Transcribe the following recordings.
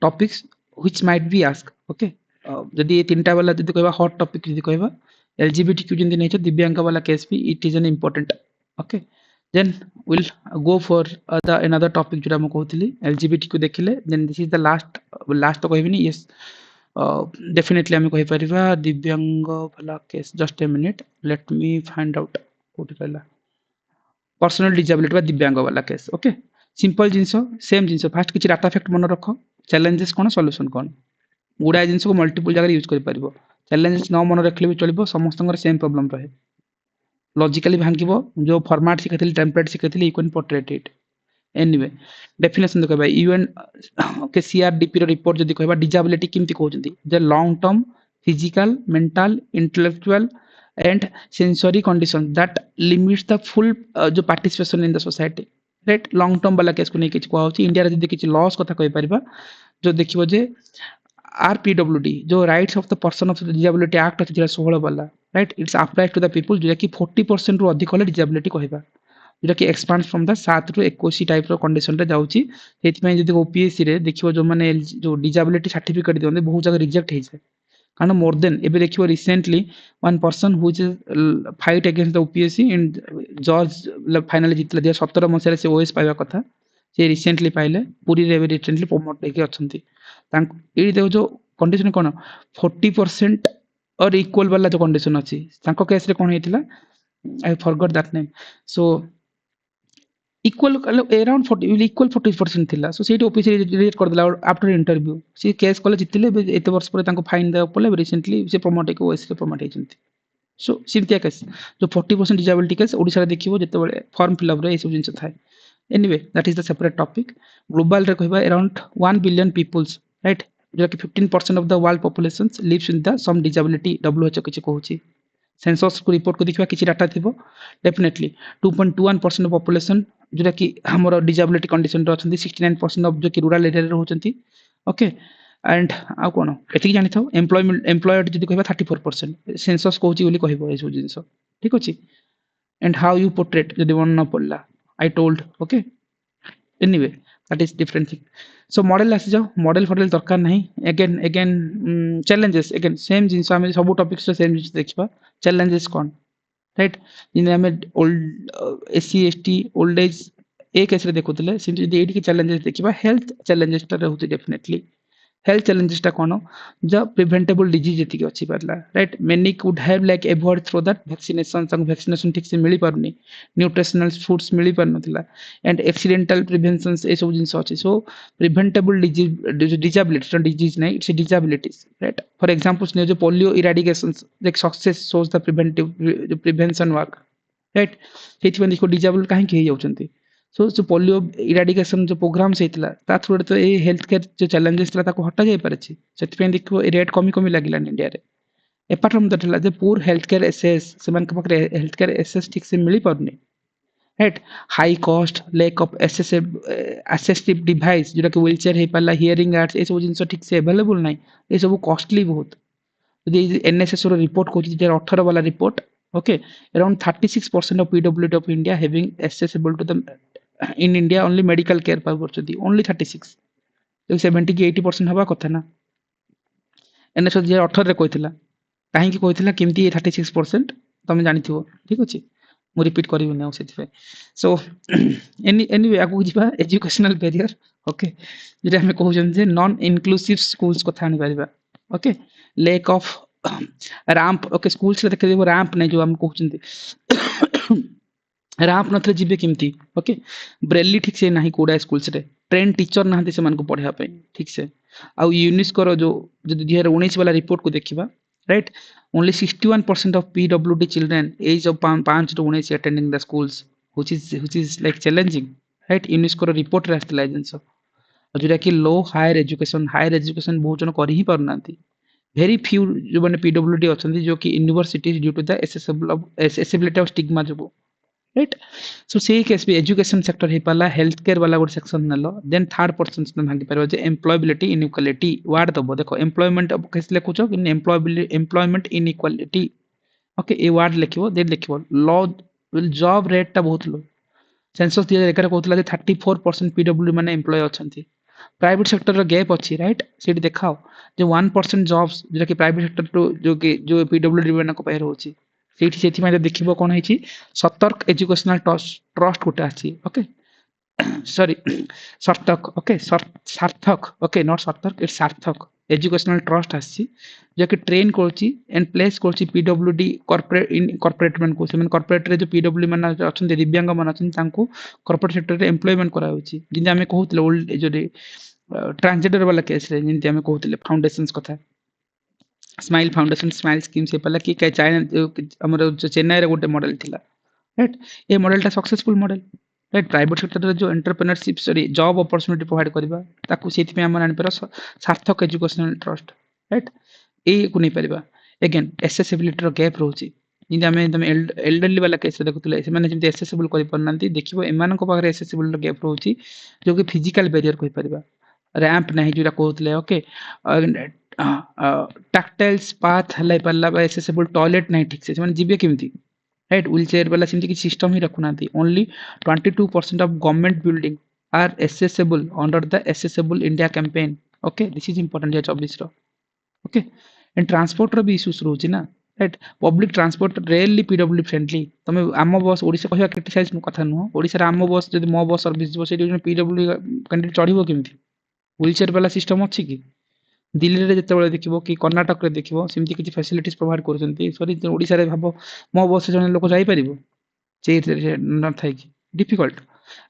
topics which might be ask okay जदि ये तीनटा वाला जदि कहबा हॉट टॉपिक जदि कहबा एलजीबीटीक्यू जंदी नहीं दिव्यांग वाला केस भी it is an important okay then will go for the another topic जोटा मैं कहूली एलजीबीटीक्यू देखिले then this is the last तो कहबिनी यस डेफिनेटली आम कहीपर दिव्यांग वाला case just a minute let me find out कोठी रहला पर्सनल डिजेबिलिटी दिव्यांग वाला केस ओके सिंपल जिनस सेम जिनस फास्ट किसी डाटा फैक्ट मन रख चैलेंजेस कौन सॉल्यूशन कौन गुड़ाए जिनस को मल्टीपल जगह यूज कर पारिबो चैलेंजेस न मन रखले भी चलिबो समस्त सेम प्रॉब्लम रहे लॉजिकली भांगिबो जो फॉर्मेट शिखाइली टेम्पलेट शिखाइली you can portrait it anyway definition देखबा यूएन ओके सीआरडीपी रो रिपोर्ट जदी कहबा डिजेबिलिटी किमती कहउजंती the long term physical mental intellectual and sensory condition that limits the full जो participation in the society right long term वाला case को नहीं किछ कहउ छी इंडिया रे जदी किछ लॉस कथा कहि परिबा जो देखिबो जे आरपीडब्ल्यूडी जो rights of the person of disability act 2016 वाला right it's apply to the people जो कि 40% रु अधिक वाला डिसेबिलिटी कहबा जो कि एक्सपांड फ्रॉम द 7 रु 21 टाइप रो कंडीशन रे जाउची सेति में जदी ओपीएससी रे देखिबो जो माने जो डिसेबिलिटी सर्टिफिकेट दियंदे बहुत जगह रिजेक्ट हेइ छै कारण मोर देन एबे देखिबो recently one person who is fight against the OPSC and जज फाइनली जितला 2017 मसिया से ओएस पाइबा कथा से रिसेंटली पाइले पूरी रे रिसेंटली प्रमोट हेके अछंती तांक एई देखो जो कंडीशन कोन 40% और इक्वल वाला जो कंडीशन अछि तांको केस रे कोन हेतिला I forgot that name so equal around 40 equal 40% थिला सो सेठी ऑफिस रिजेक्ट कर दिला आफ्टर इंटरव्यू से केस कले जितले एते वर्ष पर तांको फाइन दे पले रिसेंटली से प्रमोट के ओएस रे प्रमोट हेचंती सो सिम्तिया केस जो 40% डिसेबिलिटी केस ओडिसा रे देखिबो जते बळे फॉर्म फिल अप रे एसब जिंस थाय anyway that is the separate topic global रे कहबा अराउंड 1 बिलियन पीपल्स राइट जो कि 15% of the world population lives in the some disability WHO किछ कहूची सेंसस को रिपोर्ट को देखिबा किछि डाटा थिबो डेफिनेटली 2.21% ऑफ पॉपुलेशन जोटा कि हमर डिसेबिलिटी कंडीशन रे अछंती 69% ऑफ जो कि रूरल एरिया रे रहउचंती ओके एंड आ कोन एथि जानि थाओ एम्प्लॉयड जदि कहबा 34% सेंसस कहूची बोली कहबो एसो जिंस ठीक अछि एंड हाउ यू पोर्ट्रेट जदि वन न पड़ला I told okay anyway that is different thing so model आसी जाओ मॉडल फॉडल दरकार नहीं अगेन चैलेंजेस अगेन सेम जिंस हम सब टॉपिक्स रे सेम जिंस देखबा चैलेंजेस कोन राइट जिने हमें old SC ST old age a case रे देखुतले सिंपली जदि एडी के चैलेंजेस देखबा हेल्थ चैलेंजेस ता रहउती डेफिनेटली हेल्थ चैलेंजेस टा कोन ज प्रिवेंटेबल डिजीज जति के अछि परला right many could have like avoid through that vaccination संग वैक्सीनेशन ठीक से मिली पारुनी न्यूट्रिशनल फूड्स मिली पारनथिला एंड एक्सीडेंटल प्रिवेंशन ए सब जिंस अछि so preventable disease disability disease नहीं it's disabilities right for examples ने जो polio eradication like success shows the preventive prevention work right सेति में देखो डिसेबल काहे के जाउचंती सो जो पोलियो इरेडिकेशन जो प्रोग्राम से ता थ्रू तो ए हेल्थ केयर जो चैलेंजेस था ताको हटा जाय परछि सेति पे देखो रेट कमी कमी लागिला इंडिया रे apart from that the poor health care access सेमन के पकरे हेल्थ केयर एसेस ठीक से मिली परनी right high cost lack of assistive device जोटा कि व्हीलचेयर हे पाला हियरिंग एड्स ए सब जिंस ठीक से अवेलेबल नाही ए सब कॉस्टली बहुत यदि एनएसएस रो रिपोर्ट को 2018 वाला report okay around 36% of pwd of india having accessible to the in india only medical care पाउछथि only 36 तो 70 की 80% हवा कथा ना एनएसएस 2018 रे कहितला काहे की कहितला केमती 36% तमे जानिथिबो ठीक अछि मु रिपीट करिवि ना सेति सो एनीवे आगु जिबा एजुकेशनल बैरियर ओके जेटा हम कहउछन जे नॉन इंक्लूसिव स्कूल्स कथा आनि परिबा okay lack of ramp okay schools रे देखिबो रैंप नै जो हम कहउछन रैंप नथले जिबे केमती ओके ब्रेली ठीक से नाही कोडा स्कूल्स रे ट्रेन टीचर नाहंती से मन को पढ़ा पे ठीक से आ यूनेस्को रो जो 2019 वाला रिपोर्ट को देखिबा right only 61% of PWD children age of 5 to 19 attending the schools which is like challenging right UNESCO रो रिपोर्ट रे आस्तला एजेंस जोटा कि लो हायर एजुकेशन बहुत जन कर ही पारनांती very few जो माने पीडब्ल्यूडी अछंती जो कि university due to the accessibility of stigma जो राइट सो से केस भी एजुकेशन सेक्टर हे पाला हेल्थ केयर वाला गुड सेक्शन नलो देन थर्ड पर्सन से भांगी परबो जे एम्प्लॉयबिलिटी इनइक्वालिटी वर्ड दबो देखो एम्प्लॉयमेंट अब केस लेखुचो कि employment inequality okay a word लिखिबो देन लिखिबो लॉ जॉब रेट ता बहुत लो सेंसस 2011 कहतला जे 34% पीडब्ल्यू माने एम्प्लॉय अछंती प्राइवेट सेक्टर रो गैप अछि राइट सेठी देखाओ जो 1% जॉब्स जेटा कि प्राइवेट सेक्टर टू जो पीडब्ल्यूडी मान को पाइ रहउछि सेठी सेठी माने देखिबो कोन हेछि सतर्क एजुकेशनल ट्रस्ट गोटे अछि okay sorry sarthak okay sarthak okay not sarthak it's sarthak educational trust ଆସିଛି ଯାକି ଟ୍ରେନ୍ କରୁଛି and place କରୁଛି PWD corporate ମାନଙ୍କୁ ସେମାନେ corporate ରେ ଯୋଉ PWD ମାନେ ଅଛନ୍ତି ଦିବ୍ୟାଙ୍ଗ ମାନେ ଅଛନ୍ତି ତାଙ୍କୁ corporate sector ରେ employment କରାଯାଉଛି ଯେମିତି ଆମେ କହୁଥିଲେ old ଯୋଉ transgender वाला केस ରେ ଯେମିତି ଆମେ କହୁଥିଲେ फाउंडेशंस କଥା स्माइल फाउंडेशन स्माइल स्कीम से पहला कि चाइना हमर चेन्नई रे गोटे मॉडल थिला राइट ये मॉडल टा successful model right private sector रे जो entrepreneurship sorry job opportunity provide करबा ताकू सेति पे हमन आनि पर सार्थक एजुकेशनल ट्रस्ट राइट ए को नहीं परिबा अगेन एक्सेसिबिलिटी रो गैप रहउची जिंदा हमें तमे एल्डरली वाला केस देखुतले से माने जिंदा एक्सेसिबल करि परनांती देखिबो एमान को पाखरे एक्सेसिबल रो गैप रहउची जो कि फिजिकल बैरियर कहि परिबा रैंप नहीं जोरा कहउतले ओके टैक्टाइल्स पाथ हलाई पल्ला बा एक्सेसिबल टॉयलेट नहीं ठीक से माने जीबे केमती राइट व्हील चेयर वाला सिमती कि सिस्टम ही रखुना only 22% of government building are accessible under the accessible india campaign okay this is important ये 24 रो okay and transport रो भी इश्यूज रहउची ना right public transport rarely PW friendly तमे आम बस ओडिसा कहया क्रिटिसाइज कथा नुह ओडिसा रे आम बस जदि मो बस सर्विस जो सेठी पीडब्ल्यू कैंडिडेट चढ़िबो केमती व्हील चेयर वाला सिस्टम अछि कि दिल्ली रे जते बेले देखिबो कि कर्नाटक रे देखिबो सिमती किछि फैसिलिटीज प्रोवाइड करछन्ती सॉरी ओडिसा रे भाबो मो बस जने लोक जाई परिबो से न थाई कि डिफिकल्ट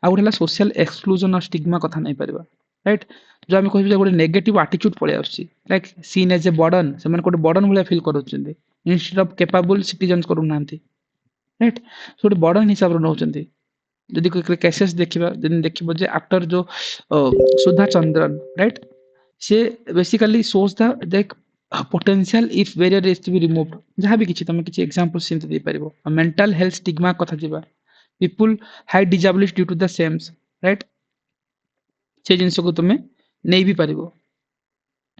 आ उठला सोशल एक्सक्लूजन और स्टिग्मा कथा नहीं परिबा राइट जो हम कहबे गोटे नेगेटिव एटीट्यूड पळे आछी like seen as a burden से मन कोटे बर्डन भले फील करूछन्ती इंस्टेड ऑफ कैपेबल सिटीजन्स करू नांती राइट सो गोटे बर्डन हिसाब रो नउछन्ती जदि कोई केसेस देखिबा जदि देखिबो जे आफ्टर जो सुधा चंद्रन राइट से बेसिकली सोच the like potential if barrier is to be removed जहाँ भी किछि तमे किछि एग्जांपल सिंत दे परिबो मेंटल हेल्थ स्टिग्मा कथा जिबा people hide disability due to the same right से जिंस को तमे नै भी परिबो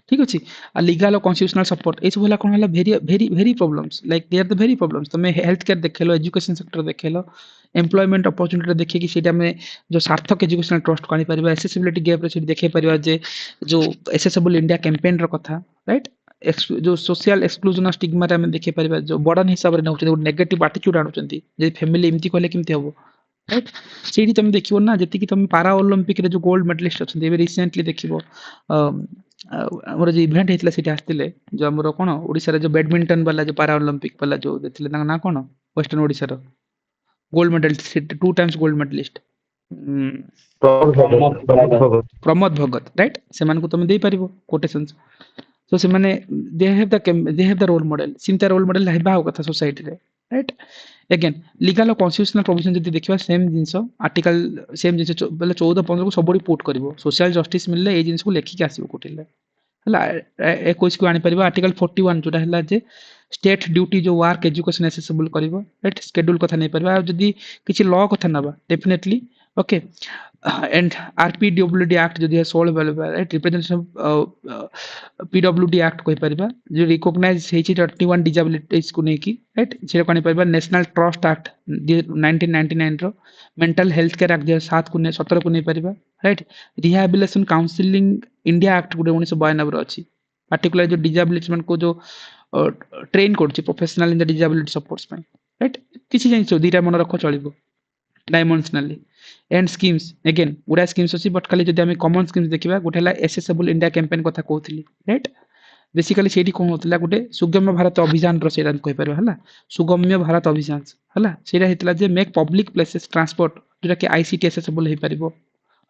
ठीक अछि आ लीगल और कॉन्स्टिट्यूशनल सपोर्ट ए सब होला कोन होला very very very problems like they are the very problems तमे हेल्थ केयर देखेलो एजुकेशन सेक्टर देखेलो एम्प्लॉयमेंट अपॉर्चुनिटी देखि कि सेटा में जो सार्थक एजुकेशनल ट्रस्ट कानी परिबा एक्सेसिबिलिटी गैप रे से देखे परिबा जे जो एक्सेसिबल इंडिया कैंपेन रो कथा राइट जो सोशल एक्सक्लूजन और स्टिग्मा रे हम देखे परिबा जो बर्डन हिसाब रे नउछन नेगेटिव एटीट्यूड आनुचंती जे फैमिली एमती कहले केमती हबो राइट सेठी तुम देखिबो ना जति कि तुम पारा ओलंपिक रे जो गोल्ड मेडलिस्ट अछन एबे रिसेंटली देखिबो हमर जे इवेंट हेतला सेठी आस्तिले जो हमर कोन ओडिसा रे जो बैडमिंटन वाला जो पारा ओलंपिक वाला जो देथिले ना ना कोन वेस्टर्न ओडिसा रो gold medalist 2 times gold medalist Pramod Bhagat right से मान को तुम दे परिबो quotations so se mane they have the role model sinta role model हेबा कथा सोसाइटी रे राइट अगेन लीगल और कॉन्स्टिट्यूशनल प्रोविजन जदि देखिबा सेम जिंस आर्टिकल सेम जिंस बेले 14 15 को सबडी पुट करबो सोशल जस्टिस मिलले ए जिंस को लेखि के आसीबो कोटिले हला 21 को आनी परिबा आर्टिकल 41 जोटा हला जे स्टेट ड्यूटी जो वर्क एजुकेशन एक्सेसिबल करबो राइट शेड्यूल कथा नै परिबा जदि किछि लॉ कथा नबा definitely okay and RPWD Act जो है 16 राइट रिप्रेजेंटेशन PWD Act कहि परिबा जो रिकॉग्नाइज हेछि 31 डिसेबिलिटीज को नै कि राइट से कनि परिबा नेशनल ट्रस्ट एक्ट 1999 रो मेंटल हेल्थ केयर एक्ट 2007 को नै 17 को नै परिबा right rehabilitation counselling India act गुडे 1992 रो अछि पर्टिकुलर जो डिसेबिलिटीज मन को जो ट्रेन करछि professional in the disability supports में राइट किछि जानि दीटा मन रखो चलिबो डायमेंशनली एंड स्कीम्स अगेन गुडा स्कीम्स अछि बट खाली जदि हम कॉमन स्कीम्स देखिबा गोटेला एक्सेसिबल इंडिया कैंपेन कथा कहउतली राइट बेसिकली सेठी कोन होतला गोटे सुगम्य भारत अभियान रो सेरा कहि परबा हला सुगम्य भारत अभियान हला सेरा हेतला जे मेक पब्लिक प्लेसेस ट्रांसपोर्ट जोटा कि आईसीटी एक्सेसिबल हे परिबो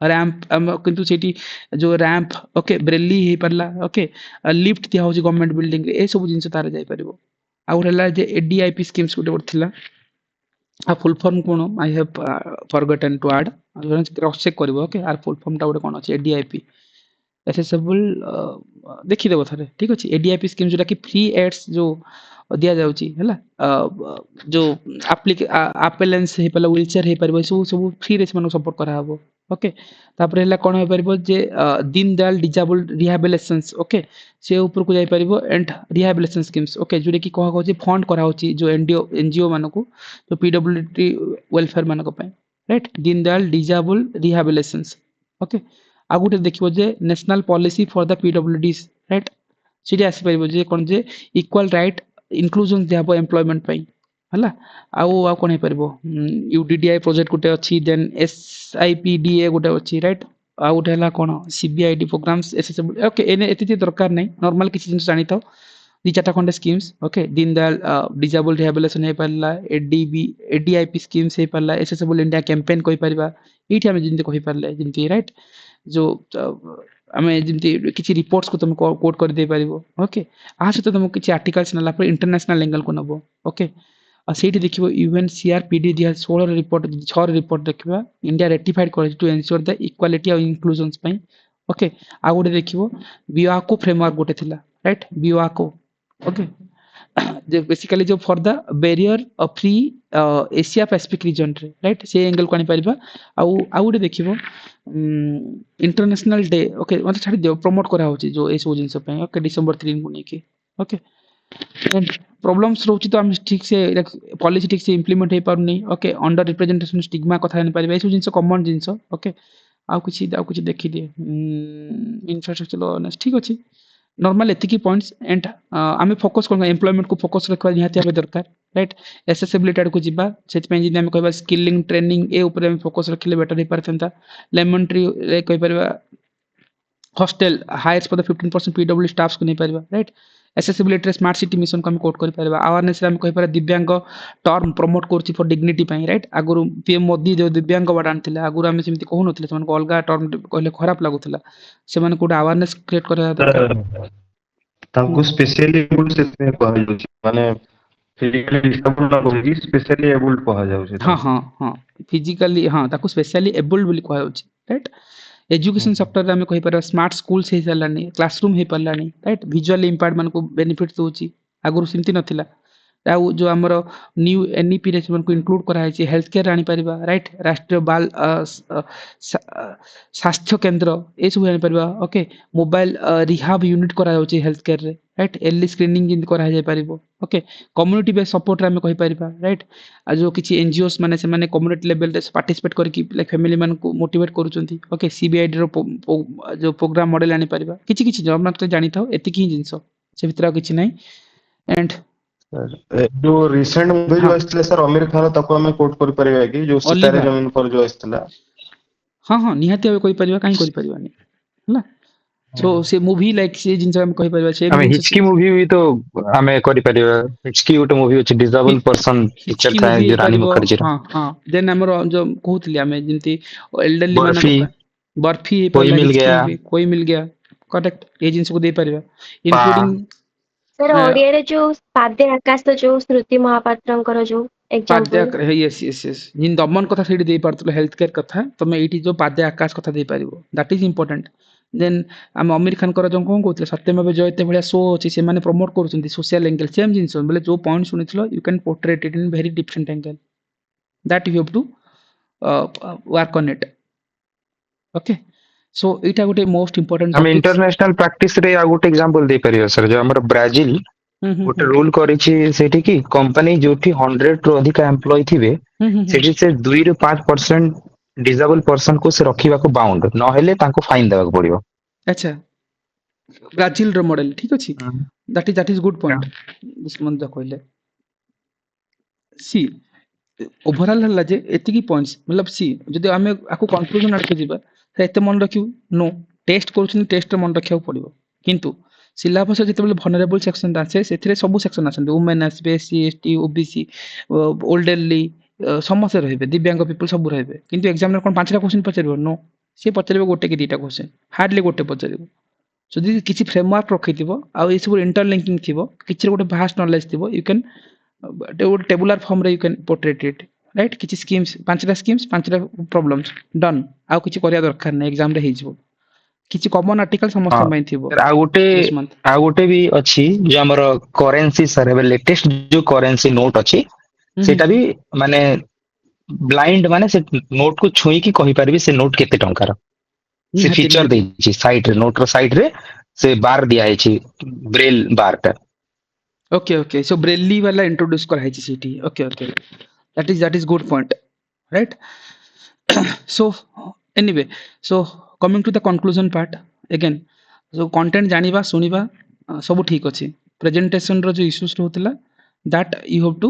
रैंप किंतु सेठी जो रैंप ओके ब्रेली हे परला ओके लिफ्ट दिया होची गवर्नमेंट बिल्डिंग रे ए सब जिंस तार जाय परिबो आ उरला जे एडीआईपी स्कीम्स गोटे थिला आ फुल फॉर्म कोन I have forgotten to add cross check करबो ओके आर फुल फॉर्म टा गोटे कोन अछि एडीआईपी एक्सेसिबल देखि देबो थारे ठीक अछि एडीआईपी स्कीम जोटा कि फ्री एड्स जो दिया जाउची हैला जो एप्लेंस हे पला व्हीलचेयर हे परबो सब फ्री रे मन सपोर्ट करा हबो ओके तापर हैला कोन हे परबो जे दीन दयाल डिसेबल रिहैबिलिटेशंस ओके से ऊपर को जाई परबो एंड रिहैबिलिटेशन स्कीम्स ओके जोडे कि कह कहछि फंड करा होची जो एनजीओ मानको जो पीडब्ल्यूडी वेलफेयर मानको पय right Deen Dayal disable rehabilitations okay आ गोटे देखिबो जे national policy for the PWDs right सीडी आसी परिबो जे कोन जे इक्वल राइट इंक्लूजन दियाबो एम्प्लॉयमेंट पई हला आ कोन हे परिबो यूडीडीआई प्रोजेक्ट गोटे अछि देन एसआईपीडीए गोटे अछि राइट आ गोटे हला कोन सीबीआईडी प्रोग्राम्स एसेसिबल ओके एने एति दरकार नै नॉर्मल किछि जिंस जानि थाओ दी चारटा खंडे schemes okay Deen Dayal disable rehabilitation हे पारला एडीबी एडीआईपी स्कीम्स हे पारला एसेसिबल इंडिया कैंपेन कोइ परिबा एठी हम जिंति कहि पारले जिंति राइट जो आमे जिंति किछि रिपोर्ट्स को तुम कोट कर दे पारिबो ओके आ सहित तुम किछि आर्टिकल्स नला पर इंटरनेशनल एंगल को नबो ओके आ सेठी देखिबो यूएनसीआरपीडी 2016 रिपोर्ट 6 रिपोर्ट देखिबा इंडिया रेटिफाइड करे to ensure the equality of inclusions पई ओके आ गोटे देखिबो बिवाको फ्रेमवर्क गोटे थिला राइट बिवाको ओके जो बेसिकली जो for the barrier free Asia Pacific region रे राइट से एंगल को आनी परिबा आ गोटे देखिबो इंटरनेशनल डे ओके मतलब छाड़ी दियो प्रमोट करा होची जो ए सब जिंस पे ओके डिसेंबर 3 को नेकी ओके प्रॉब्लम्स रोची तो हम ठीक से पॉलिसी ठीक से इंप्लीमेंट हे पारुनी ओके अंडर रिप्रेजेंटेशन स्टिग्मा कथा नहीं परिबा ए सब जिंस कॉमन जिंस ओके आ कुछ देखि दिए इंफ्रास्ट्रक्चर ठीक अछि नॉर्मल एतिकी पॉइंट्स एंड आमे फोकस करना एम्प्लॉयमेंट को फोकस रखवा निहाती आबे दरकार राइट एसेसिबिलिटी को जिबा सेत पे जिने हम कहबा स्किलिंग ट्रेनिंग ए ऊपर हम फोकस रखले बेटर हे परथंता लेमन ट्री रे कहि परबा hostel hires for the 15% PW staffs को नहीं परबा right accessibility smart city mission को हम कोट कर परबा अवेयरनेस हम कहि पर दिव्यांग टर्म प्रमोट करछि फॉर डिग्निटी पई राइट आगुरु पीएम मोदी जो दिव्यांग वार्ड आनथिले आगुरु हम सेमति कहू नथिले समान को अलगा टर्म कहले खराब लागुथिला सेमान को अवेयरनेस क्रिएट करा दरकार ताको स्पेशली एबल्ड से कहा जाउछि माने फिजिकली डिसेबल ना होगी स्पेशली एबल्ड कहा जाउछि हां फिजिकली हां ताको स्पेशली एबल्ड बोली कहा जाउछि राइट एजुकेशन सेक्टर रे हम कहि पर स्मार्ट स्कूल्स हे चलानी क्लासरूम हे पलानी राइट विजुअली इंपैर्ड मान को बेनिफिट दोछि आगुरु सिमति नथिला आउ जो हमर न्यू एनईपी रे मन को इंक्लूड करा है हेल्थ केयर आनी परिबा राइट राष्ट्रीय बाल स्वास्थ्य केंद्र ए सब आनी परिबा ओके मोबाइल रिहाब यूनिट करा होछि हेल्थ केयर रे राइट एर्ली स्क्रीनिंग जिन करा जाय परिबो ओके कम्युनिटी बेस्ड सपोर्ट रे हम कहि परिबा राइट आ जो किछि एनजीओस माने से माने कम्युनिटी लेवल रे पार्टिसिपेट करके लाइक फैमिली मान को मोटिवेट करूचंती ओके सीबीआईडी रो जो प्रोग्राम मॉडल आनी परिबा किछि जो हम जानि थाओ एतिकी जिंस से भितर किछि नै एंड जो रिसेंट मूवी जो आइसले सर आमिर खान तको हमें कोट कर परिबा कि जो सितारे जमीन पर जो आइसला हां निहाती हम कोइ परिबा काई कोइ परिबा नै हला सो से मूवी लाइक से जिंस हम कहि परिबा से हमें हिचकी मूवी भी तो हमें करि परिबा हिचकी उट मूवी अछि डिसेबल पर्सन पिक्चर था जे रानी मुखर्जी हां देन हमर जो कहउतली हमें जिंती एल्डरली माने बर्फी कोई मिल गया करेक्ट ये जिंस को दे परिबा इंक्लूडिंग सर ओडिया रे जो पाद्य आकाश तो जो श्रुति महापात्रंकर जो एग्जांपल यस जिन दमन कथा सेठी दे परतलो हेल्थ केयर कथा तमे एठी जो पाद्य आकाश कथा दे परिबो दैट इज इंपोर्टेंट देन हम आमिर खान कर जो कोन कहउतले सत्यमेव जयते भलिया शो अछि से माने प्रमोट करूछंती सोशल एंगल सेम जिंस बोले जो पॉइंट सुनिथिलो you can portrait it in very different angle that you have to work on it okay so एटा गोटे मोस्ट इंपोर्टेंट हम इंटरनेशनल प्रैक्टिस रे आ गोटे एग्जांपल दे परियो सर जो हमर ब्राजील गोटे रूल करिछि सेठी की कंपनी जोठी 100 रो अधिक एम्प्लॉय थिबे सेठी से 2 ରୁ 5% डिसेबल पर्सन को से रखिबा को बाउंड न हेले ताको फाइन देबा को पड़ियो अच्छा ब्राजील रो मॉडल ठीक अछि that is good point this month कहले सी ओवरऑल हला जे एतिकी पॉइंट्स मतलब सी जदि हमें आको कंक्लूजन आके जिबा एते मन रखिउ नो टेस्ट करूछन टेस्ट मन रखिया पड़िबो किंतु सिलेबस जते बेले vulnerable सेक्शन आसे सेथिरे सब सेक्शन आछन women SB SC ST OBC old elderly समस्त रहबे दिव्यांग पीपल सब रहबे किंतु एग्जामिनर कोन पांचटा क्वेश्चन पचरबो नो से पचरबे गोटे के दीटा क्वेश्चन हार्डली गोटे पचरबो जदि किछि फ्रेमवर्क रखिथिबो आ ए सब इंटरलिंकिंग थिबो किछि गोटे भास्ट नॉलेज थिबो यू कैन टेबुलर फॉर्म रे you can portrait it right किछि स्कीम्स पांचटा प्रॉब्लम्स डन आ किछि करिया दरकार नै एग्जाम रे हेजिबो किछि कॉमन आर्टिकल समस्त में थिबो आ गोटे भी अछि जो हमर करेंसी सर एबे लेटेस्ट जो करेंसी नोट अछि सेटा भी माने ब्लाइंड माने से नोट को छुई की कहि परबी से नोट केते टंकार से फीचर दे छी साइड रे नोट रो साइड रे से बार दिया है छी ब्रेल बार टा ओके सो ब्रेली वाला इंट्रोड्यूस कर है छी सीटी okay that is good point right so anyway so coming to the conclusion part again जो कंटेंट जानिबा सुनिबा सब ठीक अछि प्रेजेंटेशन रो जो इश्यूज रहउतला दैट यू हैव टू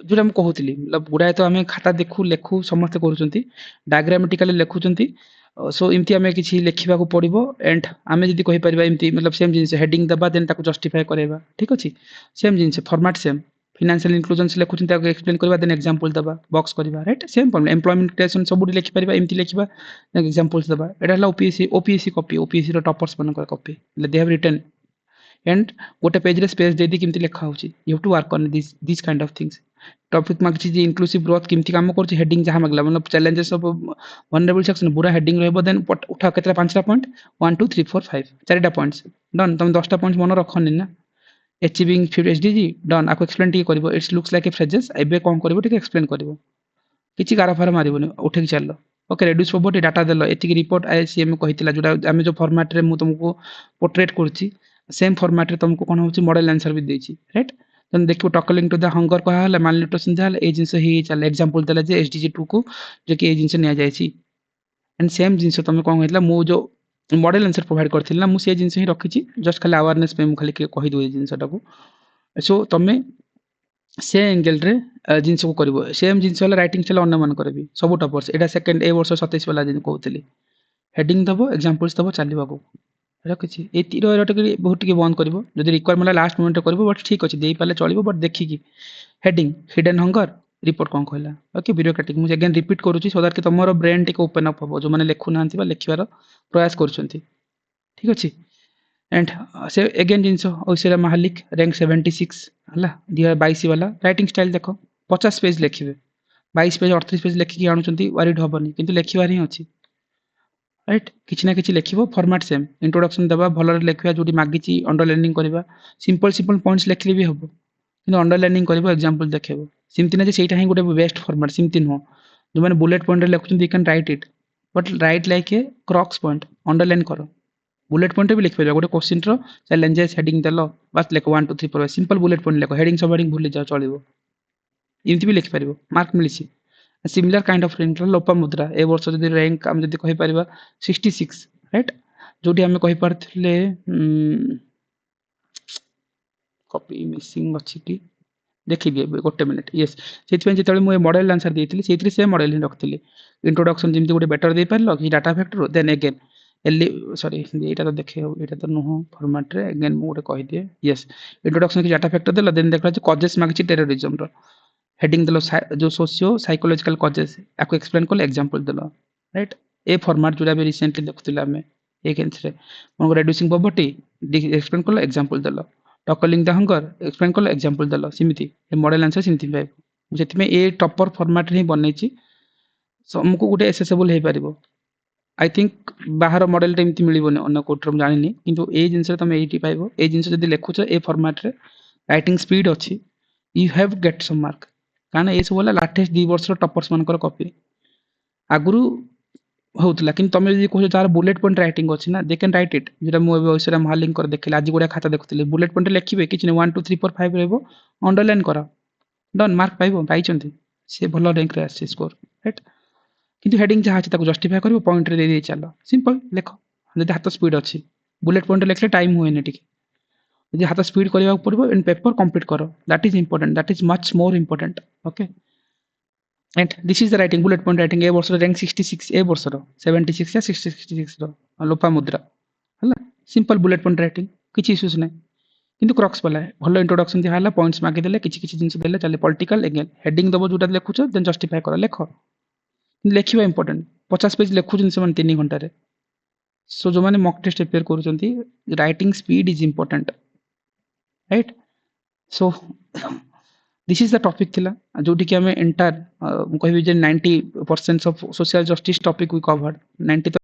जो हम कहउतली मतलब गुडाय तो हमें खाता देखु लेखु समस्त करूचंती डायग्रामेटिकली लेखुचंती सो इमती आमे किछि लेखिबा को पड़िबो एंड आमे जदी कहि परिबा इमती मतलब सेम जिंस हेडिंग दबा देन ताको जस्टिफाई करेबा ठीक अछि सेम जिंस फॉर्मेट सेम फाइनेंशियल इंक्लूजन से लेखुचन ताको एक्सप्लेन करबा देन एग्जांपल दबा बॉक्स करबा right same problem employment creation सब लेखि परिबा इमती लेखिबा एग्जांपल्स दबा एटा हला ओपीएससी कॉपी ओपीएससी रो टॉपर्स बनकर copy they have written and गोटे पेज रे स्पेस देदी किमती लेखा होची you have to work on this kind of things topic मागछि जे इंक्लूसिव ग्रोथ किमती काम करछि हेडिंग जहां मागला मतलब चैलेंजेस ऑफ वनरेबल सेक्शन पूरा हेडिंग रहबो देन उठा केतरा पांचटा पॉइंट 1 2 3 4 5 चारटा पॉइंट्स डन तुम 10टा पॉइंट्स मन रखनी ना अचीविंग 50 एसडीजी डन आपको एक्सप्लेन टी करबो it's looks like a phrases एबे कोन करबो टी एक्सप्लेन करबो किछि गाराफार मारिबोनी उठेक चललो ओके रिड्यूस प्रॉपर्टी डाटा देलो एतिक रिपोर्ट आईसीएम कहितला जोडा आमे जो फॉर्मेट रे मु तुमको पोर्ट्रेट करछि सेम फॉर्मेट रे तुमको कोन होछि मॉडल आंसर भी देछि राइट देन देखियो टकलिंग टू द हंगर कहा हला मालन्यूट्रिशन जाल ए जिंस ही चल एग्जांपल देला जे एसडीजी 2 को जे कि ए जिंस निया जायछि एंड सेम जिंस तुम कोन होइतला मु जो मॉडल आंसर प्रोवाइड करथिल ना मु से जिंस ही रखिछि जस्ट खाली अवेयरनेस पे मु खाली कहि दउ जिंसटा को सो तमे से एंगल रे जिंस को करबो सेम जिंस वाला राइटिंग चला अन्य मन करबी सब टॉपर्स एटा सेकंड ए वर्ष 27 वाला जिन कहउतली हेडिंग दबो एग्जांपल्स दबो चलिबा को रखिछि ए तीर एटा बहुत टिके बंद करबो जदी रिक्वायरमेंट लास्ट मोमेंट करबो बट ठीक अछि देई पाले चलिबो बट देखि की हेडिंग हिडन हंगर रिपोर्ट कोन कहला ओके ब्यूरोक्रेटिक मु अगेन रिपीट करूछि सो दैट कि तमरो ब्रेन टिके ओपन अप हो जो माने लेखु नांती बा लेखिबार प्रयास करछंती ठीक अछि एंड से अगेन जिंस ओसेरा मालिक रैंक 76 हला 2022 वाला राइटिंग स्टाइल देखो 50 पेज लेखिबे 22 पेज 38 पेज लेखि कि आनुचंती वरीड होबनी किंतु लेखिबार ही अछि राइट किछि ना किछि लेखिबो फॉर्मेट सेम इंट्रोडक्शन दबा भलो लेखिबा जोटी मागिछि अंडरलाइनिंग करबा सिंपल पॉइंट्स लेखिले भी हबो किंतु अंडरलाइनिंग करबो एग्जांपल देखेबो सिमति ना जे सेटा ही गोटे बेस्ट फॉर्मेट सिमति नो जो माने बुलेट पॉइंट रे लेखुचंती you can write it but write like a crux point underline करो बुलेट पॉइंट भी लिख परिबा गोटे क्वेश्चन रो चैलेंजेस हेडिंग देलो बस लेखो 1 2 3 4 सिंपल बुलेट पॉइंट लेखो हेडिंग सब हेडिंग भूल जाओ चलिबो इमति भी लिख परिबो मार्क मिलिछि similar kind of rank Lopamudra ए वर्ष जदी रैंक हम जदी कहि परिबा 66 राइट जोटी हम कहि परथिले कॉपी मिसिंग अछि की देखिबे गोटे मिनिट यस सेति जेतले मु मॉडल आंसर देइथिली सेति से मॉडल ही रखथिली इंट्रोडक्शन जेमति गोटे बेटर दे परलो कि डाटा फैक्टर देन अगेन एली सॉरी एटा तो देखे हो एटा तो नो फॉर्मेट रे अगेन मु गोटे कहि दिए यस इंट्रोडक्शन की डाटा फैक्टर देलो देन देखला जे कॉजेस मागछि टेररिज्म रो हेडिंग देलो जो सोशियो साइकोलॉजिकल कॉजेस आपको एक्सप्लेन करले एग्जांपल देलो राइट ए फॉर्मेट जोडा भी रिसेंटली देखथिला हमें एक इंच रे मन रिड्यूसिंग पॉवर्टी एक्सप्लेन करले एग्जांपल देलो टकलिंग द हंगर एक्सप्लेन करले एग्जांपल देलो सिमिति ए मॉडल आंसर सिमिति पाइब जेति में ए टॉपर फॉर्मेट रे बनेछि सो हमको गोटे एक्सेसिबल हे परिबो आई थिंक बाहर मॉडल रे इमति मिलिबोने अन्य कोड रे जानिनी किंतु ए जिंस रे तमे एटी पाइबो ए जिंस जदी लेखुछ ए फॉर्मेट रे राइटिंग स्पीड अछि you have get some mark काना ए सब वाला लाटेस्ट 2 वर्ष रो टॉपर्स मानकर कॉपी आगुरु होतला किन तमे जदी कहू तार बुलेट पॉइंट राइटिंग अछि ना दे कैन राइट इट जेटा मु ओइसरा महालिंग कर देखले आज गोडा खाता देखुतले बुलेट पॉइंट लेखिबे किछ ने 1 2 3 4 5 रहबो अंडरलाइन करा डन मार्क पाइबो पाइचंती से भलो रैंक रे आसी स्कोर राइट किंतु हेडिंग जहा अछि ताको जस्टिफाई करबो पॉइंट रे दे चलो सिंपल लेखो जदी हाथ स्पीड अछि बुलेट पॉइंट लेखले टाइम होय ने टिके जदी हाथ स्पीड करबा पड़बो इन पेपर कंप्लीट करो that is important that is much more important okay and this is the writing bullet point writing a वर्ष रैंक 66 ए वर्ष रो 76 या 66 रो लोपामुद्रा हला सिंपल बुलेट पॉइंट राइटिंग किछि इश्यूज नै किंतु क्रॉक्स वाला भलो इंट्रोडक्शन दिया हला पॉइंट्स मागे देले किछि किछि जिंस देले चले पॉलिटिकल अगेन हेडिंग दबो जोटा लेखुछ देन जस्टिफाई करो लेखो लेखिबा इंपोर्टेंट 50 पेज लेखु जिंस मन 3 घंटा रे सो जो माने मॉक टेस्ट प्रिपेयर करूचंती writing speed is important right so this is the topic थिला जोटी कि हमें एंटायर कहबी जे 90% ऑफ social justice topic we covered 90